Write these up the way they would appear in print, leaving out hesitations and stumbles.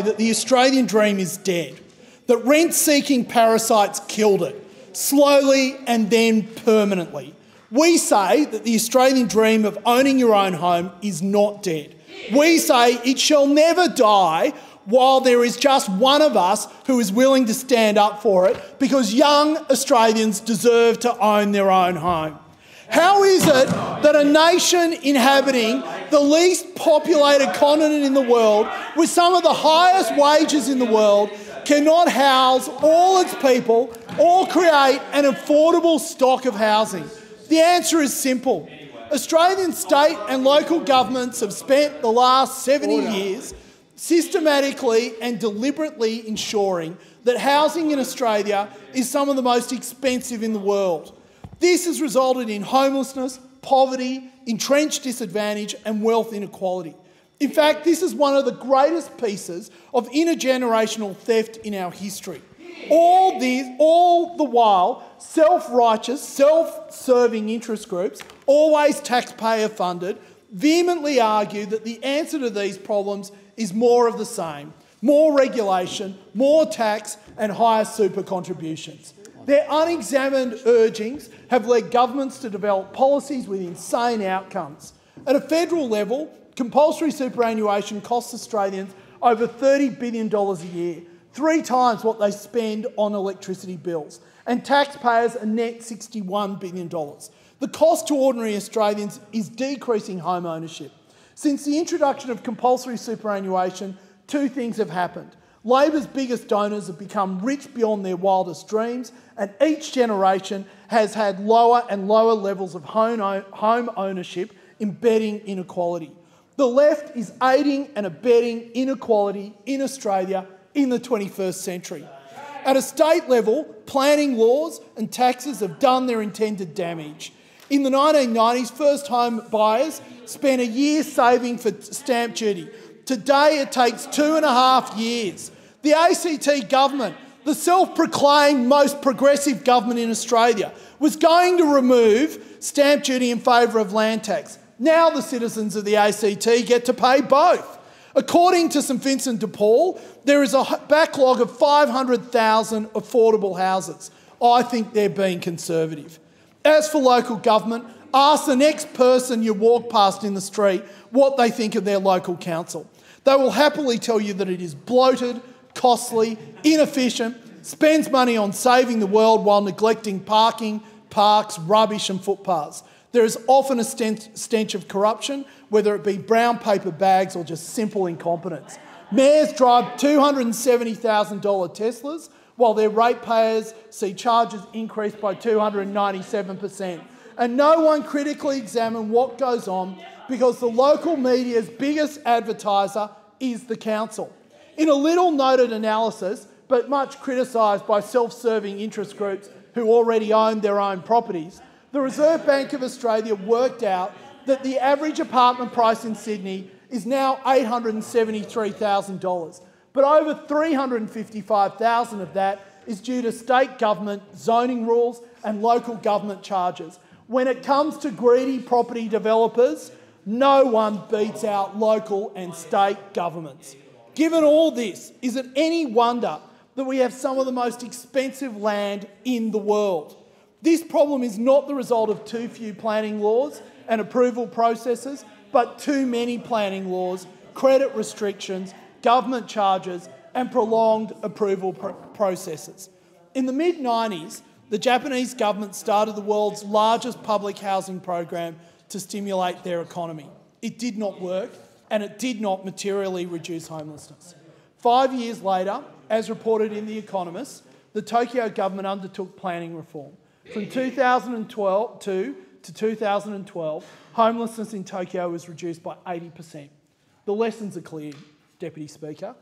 that the Australian dream is dead, that rent-seeking parasites killed it, slowly and then permanently. We say that the Australian dream of owning your own home is not dead. We say it shall never die while there is just one of us who is willing to stand up for it, because young Australians deserve to own their own home. How is it that a nation inhabiting the least populated continent in the world, with some of the highest wages in the world, cannot house all its people or create an affordable stock of housing? The answer is simple. Australian state and local governments have spent the last 70 years systematically and deliberately ensuring that housing in Australia is some of the most expensive in the world. This has resulted in homelessness, poverty, entrenched disadvantage and wealth inequality. In fact, this is one of the greatest pieces of intergenerational theft in our history. All the while, self-righteous, self-serving interest groups, always taxpayer-funded, vehemently argue that the answer to these problems is more of the same: more regulation, more tax and higher super contributions. Their unexamined urgings have led governments to develop policies with insane outcomes. At a federal level, compulsory superannuation costs Australians over $30 billion a year, 3 times what they spend on electricity bills, and taxpayers a net $61 billion. The cost to ordinary Australians is decreasing home ownership. Since the introduction of compulsory superannuation, 2 things have happened. Labor's biggest donors have become rich beyond their wildest dreams, and each generation has had lower and lower levels of home ownership, embedding inequality. The left is aiding and abetting inequality in Australia in the 21st century. At a state level, planning laws and taxes have done their intended damage. In the 1990s, first home buyers spent a year saving for stamp duty. Today it takes 2.5 years. The ACT government, the self-proclaimed most progressive government in Australia, was going to remove stamp duty in favour of land tax. Now the citizens of the ACT get to pay both. According to St Vincent de Paul, there is a backlog of 500,000 affordable houses. I think they're being conservative. As for local government, ask the next person you walk past in the street what they think of their local council. They will happily tell you that it is bloated, costly, inefficient, spends money on saving the world while neglecting parking, parks, rubbish and footpaths. There is often a stench of corruption, whether it be brown paper bags or just simple incompetence. Mayors drive $270,000 Teslas, while their ratepayers see charges increase by 297%. And no one critically examines what goes on, because the local media's biggest advertiser is the council. In a little noted analysis, but much criticised by self-serving interest groups who already own their own properties, the Reserve Bank of Australia worked out that the average apartment price in Sydney is now $873,000, but over $355,000 of that is due to state government zoning rules and local government charges. When it comes to greedy property developers, no one beats out local and state governments. Given all this, is it any wonder that we have some of the most expensive land in the world? This problem is not the result of too few planning laws and approval processes, but too many planning laws, credit restrictions, government charges and prolonged approval processes. In the mid-90s, the Japanese government started the world's largest public housing program to stimulate their economy. It did not work, and it did not materially reduce homelessness. 5 years later, as reported in The Economist, the Tokyo government undertook planning reform. From 2002 to 2012, homelessness in Tokyo was reduced by 80%. The lessons are clear, Deputy Speaker.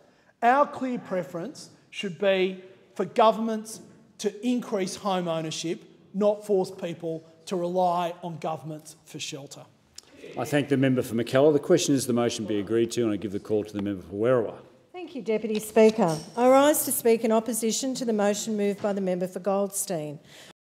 Our clear preference should be for governments to increase home ownership, not force people to rely on governments for shelter. I thank the member for Mackellar. The question is the motion be agreed to, and I give the call to the member for Werriwa. Thank you, Deputy Speaker. I rise to speak in opposition to the motion moved by the member for Goldstein.